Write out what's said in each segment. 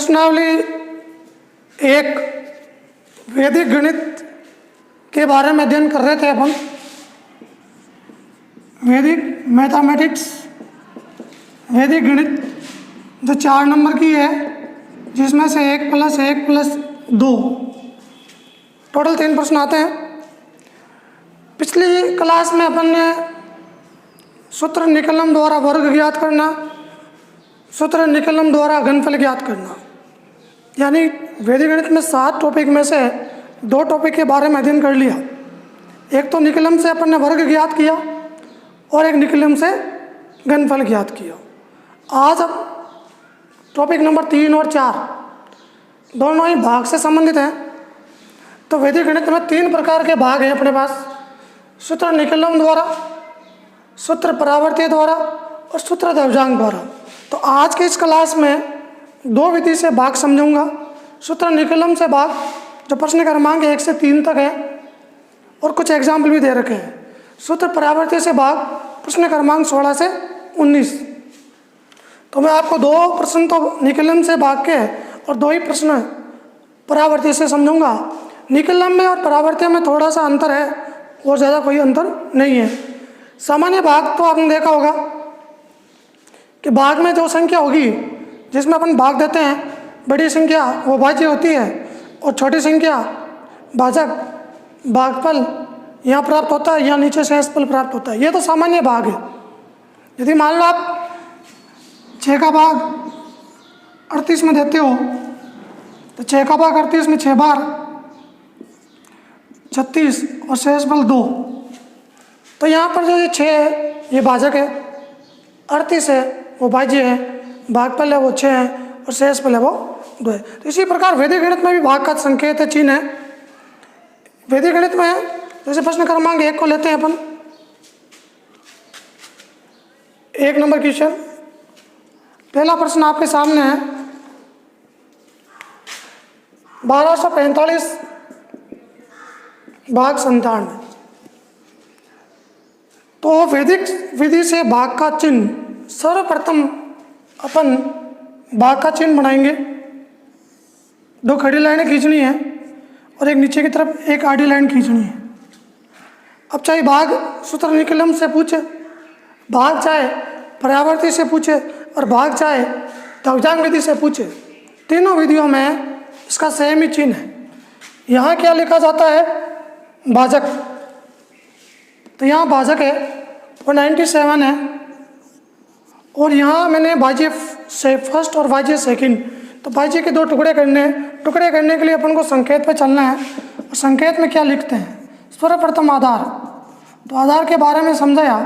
प्रश्नावली एक वैदिक गणित के बारे में अध्ययन कर रहे थे अपन। वैदिक मैथमेटिक्स, वैदिक गणित जो 4 नंबर की है, जिसमें से 1 + 1 + 2 टोटल 3 प्रश्न आते हैं। पिछली क्लास में अपन ने सूत्र निकलन द्वारा वर्ग ज्ञात करना, सूत्र निकलन द्वारा घनफल ज्ञात करना, यानी वैदिक गणित में 7 टॉपिक में से 2 टॉपिक के बारे में अध्ययन कर लिया। एक तो निकलन से अपन ने वर्ग ज्ञात किया और एक निकलन से घनफल ज्ञात किया। आज अब टॉपिक नंबर 3 और 4 दोनों ही भाग से संबंधित हैं। तो वैदिक गणित में 3 प्रकार के भाग हैं अपने पास: सूत्र निकलन द्वारा, सूत्र परावर्त्य द्वारा और सूत्र द्विभाजक द्वारा। तो आज के इस क्लास में 2 विधि से भाग समझूंगा। सूत्र निकलन से भाग जो प्रश्न क्रमांक 1 से 3 तक है और कुछ एग्जाम्पल भी दे रखे हैं। सूत्र परावर्त्य से भाग प्रश्न क्रमांक 16 से 19। तो मैं आपको 2 प्रश्न तो निकलन से भाग के और 2 ही प्रश्न परावर्त्य से समझूंगा। निकलन में और परावर्त्य में थोड़ा सा अंतर है और ज़्यादा कोई अंतर नहीं है। सामान्य भाग तो आपने देखा होगा कि भाग में जो संख्या होगी जिसमें अपन भाग देते हैं, बड़ी संख्या वो भाज्य होती है और छोटी संख्या भाजक, भागफल यहाँ प्राप्त होता है, यहाँ नीचे शेषफल प्राप्त होता है। ये तो सामान्य भाग है। यदि मान लो आप 6 का भाग 38 में देते हो तो 6 का भाग 38 में 6 बार 36 और शेषफल 2। तो यहाँ पर जो ये 6 है ये भाजक है, 38 है वो भाज्य है, भागफल है वो 6 है और शेषफल है वो 2 है। तो इसी प्रकार वैदिक गणित में भी भाग का संकेत है, चिन्ह है। वैदिक गणित में जैसे प्रश्न क्रमांक 1 को लेते हैं अपन। 1 नंबर क्वेश्चन, पहला प्रश्न आपके सामने है। 1245 भाग 97। तो वैदिक विधि से भाग का चिन्ह सर्वप्रथम अपन भाग का चिन्ह बनाएंगे। 2 खड़ी लाइनें खींचनी है और एक नीचे की तरफ एक आड़ी लाइन खींचनी है। अब चाहे भाग सूत्र निकलन से पूछे, भाग चाहे परावर्त्य से पूछे और भाग चाहे द्विभाजक विधि से पूछे, तीनों विधियों में इसका सेम ही चिन्ह है। यहाँ क्या लिखा जाता है? भाजक। तो यहाँ भाजक है वो 97 है और यहाँ मैंने भाज्य से फर्स्ट और भाज्य सेकंड, तो भाज्य के 2 टुकड़े करने के लिए अपन को संकेत पे चलना है। और संकेत में क्या लिखते हैं? सर्वप्रथम आधार। तो आधार के बारे में समझाया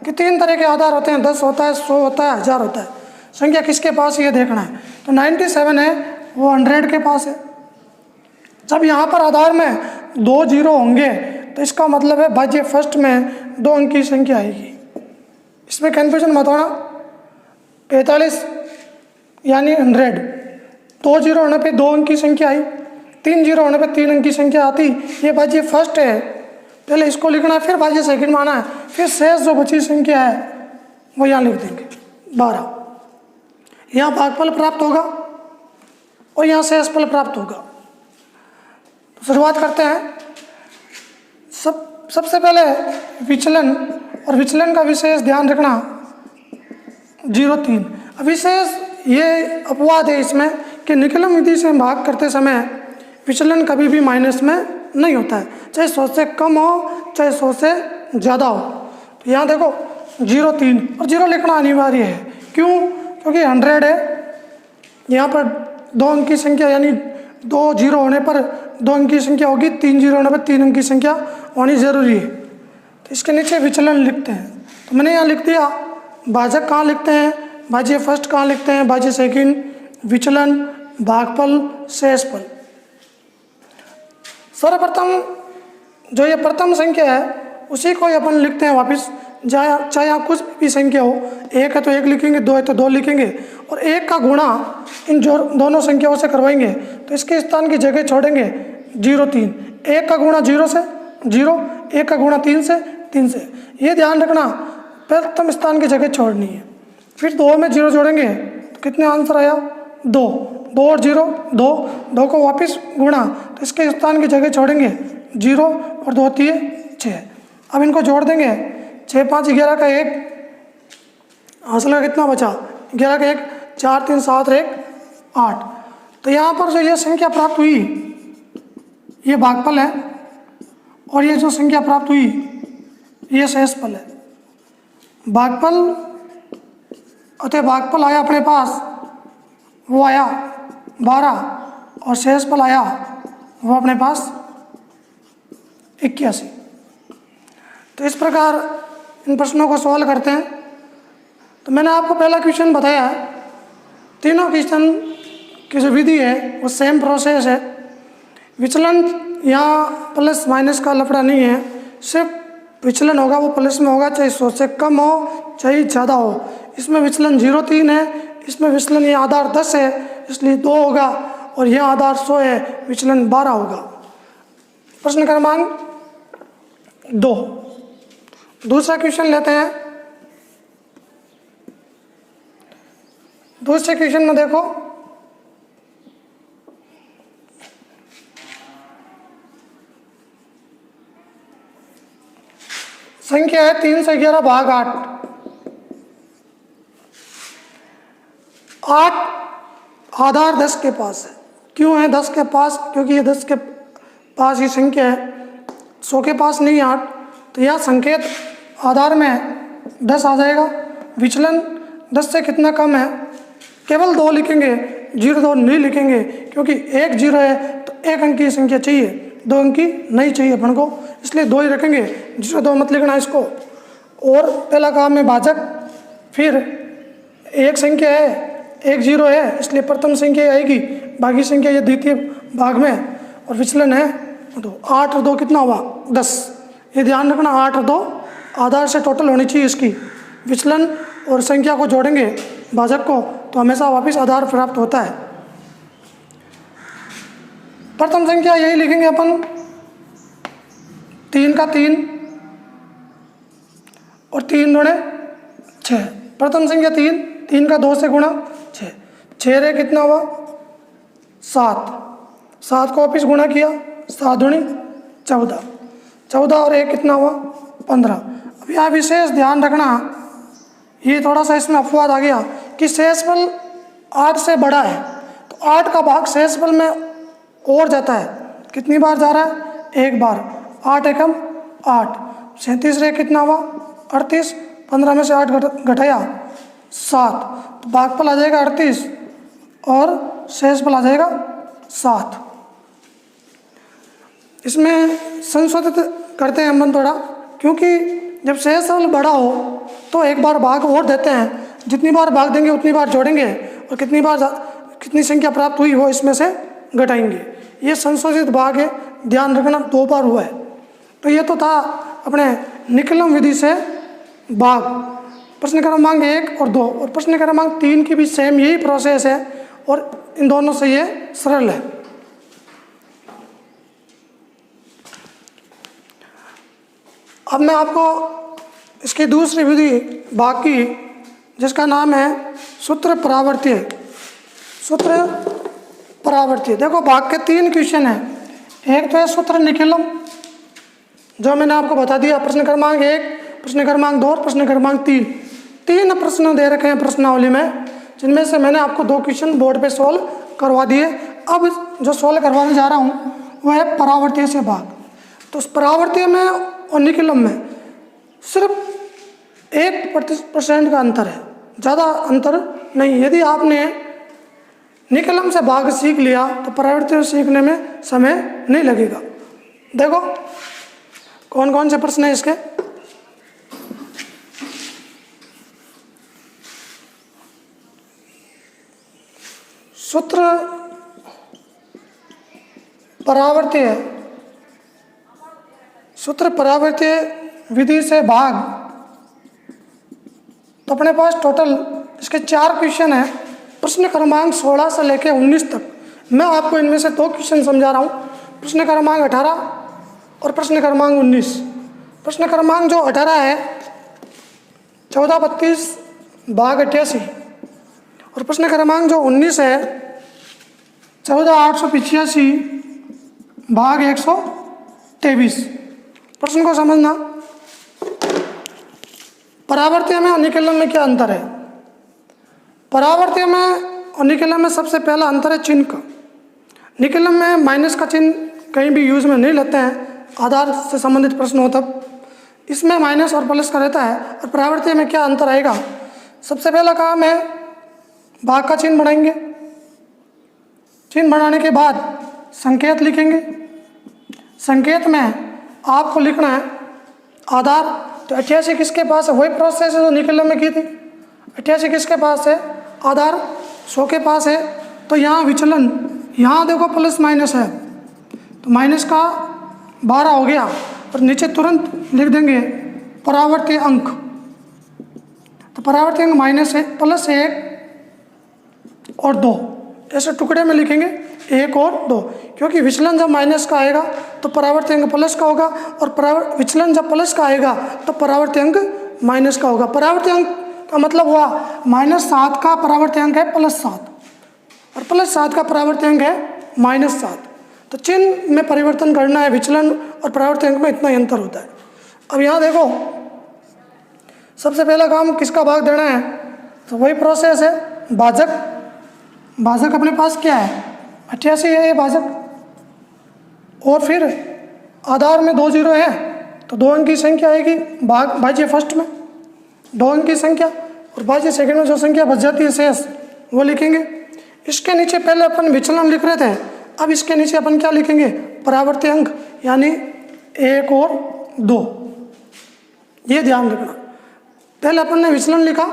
कि 3 तरह के आधार होते हैं, 10 होता है, 100 होता है, 1000 होता है। संख्या किसके पास ये देखना है। तो 97 है वो 100 के पास है। जब यहाँ पर आधार में 2 0 होंगे तो इसका मतलब है भाज्य फर्स्ट में 2 अंक की संख्या आएगी। इसमें कन्फ्यूजन मत होना। 45 यानी 100, 2 0 होने पे 2 अंक की संख्या आई, 3 0 होने पे 3 अंक की संख्या आती। ये भाज्य फर्स्ट है, पहले इसको लिखना है, फिर भाज्य सेकंड में आना है, फिर शेष जो बची संख्या है वो यहाँ लिख देंगे 12। यहाँ भागफल प्राप्त होगा और यहाँ शेषफल प्राप्त होगा। तो शुरुआत करते हैं। सबसे पहले विचलन, और विचलन का विशेष ध्यान रखना 0,3। विशेष ये अपवाद है इसमें कि निकलन विधि से भाग करते समय विचलन कभी भी माइनस में नहीं होता है, चाहे 100 से कम हो चाहे 100 से ज़्यादा हो। तो यहाँ देखो 0,3 और 0 लिखना अनिवार्य है। क्यों? क्योंकि 100 है, यहाँ पर 2 अंक की संख्या यानी 2 0 होने पर 2 अंक की संख्या होगी, 3 0 होने पर 3 अंक की संख्या होनी ज़रूरी है। तो इसके नीचे विचलन लिखते हैं। तो मैंने यहाँ लिख दिया भाजक कहाँ लिखते हैं, भाज्य फर्स्ट कहाँ लिखते हैं, भाज्य सेकंड, विचलन, भागफल, शेषफल। सर्वप्रथम जो ये प्रथम संख्या है उसी को अपन लिखते हैं वापस, चाहे यहाँ कुछ भी संख्या हो। 1 है तो 1 लिखेंगे, 2 है तो 2 लिखेंगे और 1 का गुणा इन दोनों संख्याओं से करवाएंगे। तो इसके स्थान की जगह छोड़ेंगे 0,3। 1 का गुणा 0 से 0, 1 का गुणा 3 से 3 से। ये ध्यान रखना, प्रथम स्थान की जगह छोड़नी है। फिर 2 में 0 जोड़ेंगे तो कितने आंसर आया? 2। 2 और 0 2, 2 को वापस गुणा तो इसके स्थान की जगह छोड़ेंगे 0 और 2 3 6। अब इनको जोड़ देंगे 6 5 11 का 1, हासिल कितना बचा 11 का 1, 4 3 7 1 8। तो यहाँ पर जो ये संख्या प्राप्त हुई ये भागफल है और ये जो संख्या प्राप्त हुई ये शेषफल है। भागफल अतः भागफल आया अपने पास वो आया 12 और शेषफल आया वो अपने पास 81। तो इस प्रकार इन प्रश्नों को सॉल्व करते हैं। तो मैंने आपको पहला क्वेश्चन बताया है, तीनों क्वेश्चन की जो विधि है वो सेम प्रोसेस है। विचलन यहाँ प्लस माइनस का लफड़ा नहीं है, सिर्फ विचलन होगा वो प्लस में होगा, चाहे 100 से कम हो चाहे ज़्यादा हो। इसमें विचलन 0 3 है, इसमें विचलन ये आधार 10 है इसलिए 2 होगा और यह आधार 100 है विचलन 12 होगा। प्रश्न क्रमांक 2 दूसरा क्वेश्चन लेते हैं। दूसरे क्वेश्चन में देखो संख्या है 311 भाग 8। 8 आधार 10 के पास है। क्यों है 10 के पास? क्योंकि ये 10 के पास ही संख्या है, 100 के पास नहीं 8। तो यह संकेत आधार में 10 आ जाएगा। विचलन 10 से कितना कम है? केवल 2 लिखेंगे, 0 2 नहीं लिखेंगे क्योंकि 1 0 है तो 1 अंक की संख्या चाहिए, 2 अंक की नहीं चाहिए अपन को, इसलिए 2 ही रखेंगे। 0 2 मत लिखना इसको। और पहला काम है भाजक, फिर एक संख्या है 1 0 है इसलिए प्रथम संख्या आएगी, बाकी संख्या ये द्वितीय भाग में, और विचलन है 2। 8 और 2 कितना हुआ 10। ये ध्यान रखना 8 और 2 आधार से टोटल होनी चाहिए इसकी। विचलन और संख्या को जोड़ेंगे भाजक को तो हमेशा वापस आधार प्राप्त होता है। प्रथम संख्या यही लिखेंगे अपन 3 का 3 और 3 दूणे 6। प्रथम संख्या 3, 3 का 2 से गुणा 6, 6 रे कितना हुआ 7, 7 को वापिस गुणा किया 7 दूनी 14, 14 और 1 कितना हुआ 15। अब यहाँ विशेष ध्यान रखना, ये थोड़ा सा इसमें अपवाद आ गया कि शेषफल 8 से बड़ा है तो 8 का भाग शेषफल में और जाता है। कितनी बार जा रहा है? एक बार। 8 एकम 8, 37 रे कितना हुआ 38, 15 में से 8 घटाया 7, तो भागफल आ जाएगा 38 और शेषफल आ जाएगा 7। इसमें संशोधित करते हैं हम थोड़ा, क्योंकि जब शेषफल बड़ा हो तो एक बार भाग और देते हैं, जितनी बार भाग देंगे उतनी बार जोड़ेंगे और कितनी संख्या प्राप्त हुई वो इसमें से घटाएंगे। ये संशोधित भाग है, ध्यान रखना 2 बार हुआ है। तो ये तो था अपने निकलम विधि से भाग। प्रश्न क्रमांक 1 और 2 और प्रश्न क्रमांक 3 की भी सेम यही प्रोसेस है और इन दोनों से ये सरल है। अब मैं आपको इसकी दूसरी विधि भाग की, जिसका नाम है सूत्र परावर्त्य। सूत्र परावर्त्य, देखो भाग के 3 क्वेश्चन हैं। एक तो है सूत्र निकलम जो मैंने आपको बता दिया, प्रश्न क्रमांक 1, प्रश्न क्रमांक 2 और प्रश्न क्रमांक 3। 3 प्रश्न दे रखे हैं प्रश्नावली में, जिनमें से मैंने आपको 2 क्वेश्चन बोर्ड पे सोल्व करवा दिए। अब जो सोल्व करवाने जा रहा हूँ वह है परावर्त्य से भाग। तो उस परावर्त्य में और निकलम में सिर्फ 1% का अंतर है, ज़्यादा अंतर नहीं। यदि आपने निकलम से भाग सीख लिया तो परावर्त्य सीखने में समय नहीं लगेगा। देखो कौन कौन से प्रश्न है इसके। सूत्र परावर्त्य, सूत्र परावर्त्य विधि से भाग, तो अपने पास टोटल इसके 4 क्वेश्चन हैं, प्रश्न क्रमांक 16 से लेकर 19 तक। मैं आपको इनमें से 2 क्वेश्चन समझा रहा हूँ, प्रश्न क्रमांक 18 और प्रश्न क्रमांक 19। प्रश्न क्रमांक जो 18 है 14 32 भाग 88 और प्रश्न क्रमांक जो 19 है 14,885 भाग 123। प्रश्न को समझना। परावर्तीय में और निकलन में क्या अंतर है? परावर्तीय में और निकलन में सबसे पहला अंतर है चिन्ह का। निकलन में माइनस का चिन्ह कहीं भी यूज में नहीं लेते हैं, आधार से संबंधित प्रश्न हो तब। इसमें माइनस और प्लस का रहता है। और परावर्तीय में क्या अंतर आएगा? सबसे पहला काम है भाग का चिन्ह बनाएंगे। चिन्ह बनाने के बाद संकेत लिखेंगे। संकेत में आपको लिखना है आधार। तो 88 किसके पास है? वही प्रोसेस है जो निकलन में की थी। 88 किसके पास है? आधार 100 के पास है। तो यहाँ विचलन, यहाँ देखो प्लस माइनस है, तो माइनस का 12 हो गया। और नीचे तुरंत लिख देंगे परावर्तीय अंक। तो परावर्तीय अंक माइनस है, प्लस 1 और 2, ऐसे टुकड़े में लिखेंगे 1 और 2, क्योंकि विचलन जब माइनस का आएगा तो परावर्तीय अंक प्लस का होगा, और विचलन जब प्लस का आएगा तो परावर्तीय अंक माइनस का होगा। परावर्तीय अंक का मतलब हुआ -7 का परावर्तीय अंक है +7, और +7 का परावर्तीय अंक है -7। तो चिन्ह में परिवर्तन करना है, विचलन और परावर्तीय अंक में इतना ही अंतर होता है। अब यहाँ देखो, सबसे पहला काम किसका भाग देना है? तो वही प्रोसेस है भाजक। भाजक अपने पास क्या है? 88 है ये भाजक। और फिर आधार में 2 जीरो है, तो 2 अंक की संख्या आएगी भाज्य फर्स्ट में 2 अंक की संख्या, और भाज्य सेकंड में जो संख्या बच जाती है शेष वो लिखेंगे। इसके नीचे पहले अपन विचलन लिख रहे थे, अब इसके नीचे अपन क्या लिखेंगे? परावर्तीय अंक, यानी 1 और 2। ये ध्यान रखना। पहले अपन ने विचलन लिखा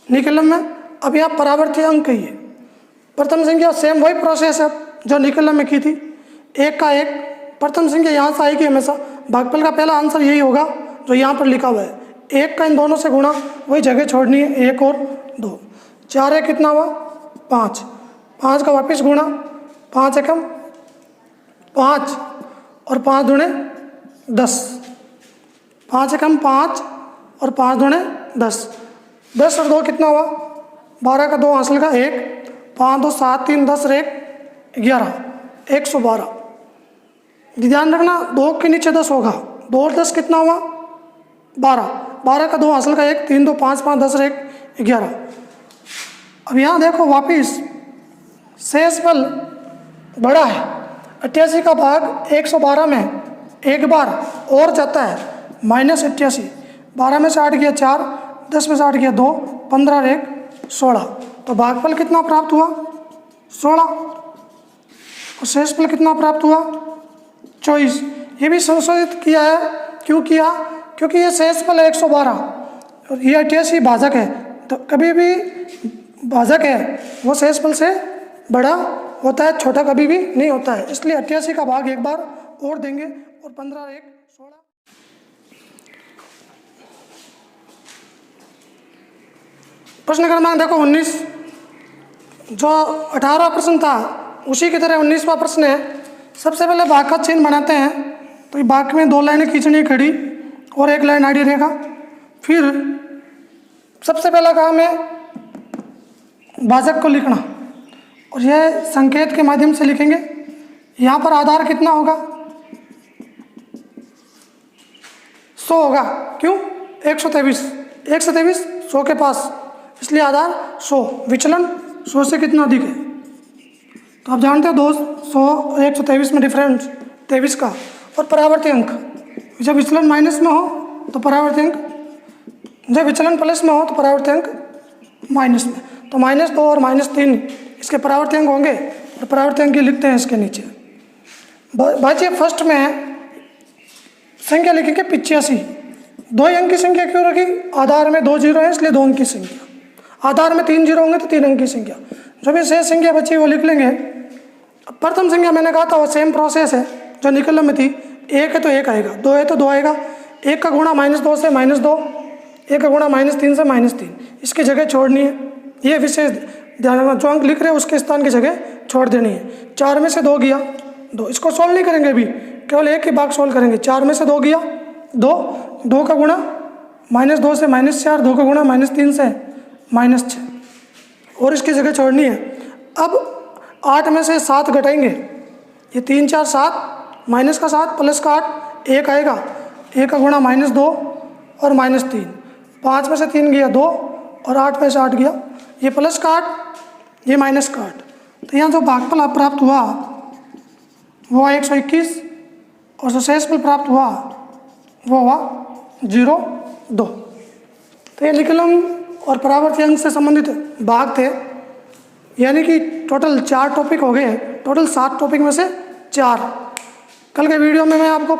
निकलन में, अब यहाँ परावर्तीय अंक ही है। प्रथम संख्या सेम वही प्रोसेस है जो निकलन में की थी, 1 का 1। प्रथम संख्या यहाँ से आएगी हमेशा। भागफल का पहला आंसर यही होगा जो यहाँ पर लिखा हुआ है। 1 का इन दोनों से गुणा, वही जगह छोड़नी है, 1 और 2। 4 है कितना हुआ? 5। 5 का वापस गुणा, 5 एकम 5 और 5 दूणे 10। 5 एकम 5 और 5 दूणे 10। 10 और 2 कितना हुआ? 12 का 2 हासिल का 1, 5 2 7 3 10 और 1 11, 112। ध्यान रखना 2 के नीचे 10 होगा। 2 और 10 कितना हुआ? 12। 12 का 2 हासिल का 1, 3 2 5 5 10 और 1 11। अब यहाँ देखो वापिस शेष बल बड़ा है। 88 का भाग 112 में एक बार और जाता है -88। 12 में से 8 गया 4, 10 में से 8 गया 2, 15 और 1 16। तो भागफल कितना प्राप्त हुआ? 16। और शेषफल कितना प्राप्त हुआ? 24। ये भी संशोधित किया है। क्यों किया? क्योंकि ये शेषफल है 112 और ये 88 भाजक है। तो कभी भी भाजक है वो शेषफल से बड़ा होता है, छोटा कभी भी नहीं होता है। इसलिए 88 का भाग एक बार और देंगे, और 15 और 1 16। प्रश्न क्रमांक देखो 19। जो 18वां प्रश्न था उसी की तरह 19वां प्रश्न है। सबसे पहले भाग का चिन्ह बनाते हैं। तो ये भाग में 2 लाइनें खींचनी खड़ी और 1 लाइन आड़ी रहेगा। फिर सबसे पहला काम है भाजक को लिखना, और यह संकेत के माध्यम से लिखेंगे। यहाँ पर आधार कितना होगा? 100 होगा। क्यों? 123 100 के पास, इसलिए आधार 100। विचलन 100 से कितना अधिक है? तो आप जानते हो 200 और 123 में डिफरेंस 23 का। और परावर्ती अंक, जब विचलन माइनस में हो तो परावर्ती अंक, जब विचलन प्लस में हो तो परावर्ती अंक माइनस में। तो -2 और -3 इसके परावर्ती अंक होंगे, और परावर्ती अंक लिखते हैं इसके नीचे। भाज्य फर्स्ट में संख्या लिखेंगे 85। 2 अंक की संख्या क्यों रखी? आधार में 2 जीरो है, इसलिए 2 अंक की संख्या। आधार में 3 जीरो होंगे तो 3 अंक की संख्या। जो भी शेष संख्या बची वो लिख लेंगे। प्रथम संख्या मैंने कहा था वो सेम प्रोसेस है जो निकलन में थी। 1 है तो 1 आएगा, 2 है तो 2 आएगा। 1 का गुणा -2 से -2, 1 का गुणा -3 से -3, इसकी जगह छोड़नी है। ये विशेष ध्यान रखना, जो अंक लिख रहे हैं उसके स्थान की जगह छोड़ देनी है। 4 में से 2 गया 2, इसको सोल्व नहीं करेंगे अभी, केवल एक ही भाग सोल्व करेंगे। 4 में से 2 गया 2, 2 का गुणा -2 से -4, 2 का गुणा -3 से -6, और इसकी जगह छोड़नी है। अब 8 में से 7 घटाएंगे, ये 3 4 7, माइनस का 7 प्लस का 8, 1 आएगा, 1 का गुणा -2 और -3, 5 में से 3 गया 2 और 8 में से 8 गया, ये प्लस का 8, ये माइनस का 8। तो यहाँ जो भागफल प्राप्त हुआ वो हुआ 121 और जो शेषफल प्राप्त हुआ वो हुआ 0,2। तो ये निकलन और परावर्ती अंक से संबंधित भाग थे, यानी कि टोटल 4 टॉपिक हो गए, टोटल 7 टॉपिक में से 4। कल के वीडियो में मैं आपको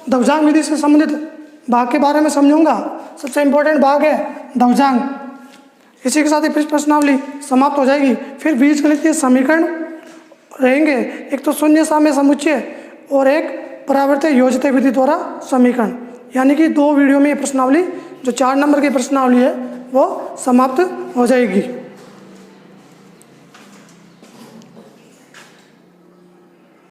दवजांग विधि से संबंधित भाग के बारे में समझूंगा। सबसे इम्पोर्टेंट भाग है दवजांग। इसी के साथ ही पृष्ठ प्रश्नावली समाप्त हो जाएगी। फिर बीजगणितीय समीकरण रहेंगे, एक तो शून्य साम्य समुच्चय और एक परावर्त्य योजित विधि द्वारा समीकरण, यानी कि 2 वीडियो में ये प्रश्नावली जो 4 नंबर की प्रश्नावली है वो समाप्त हो जाएगी।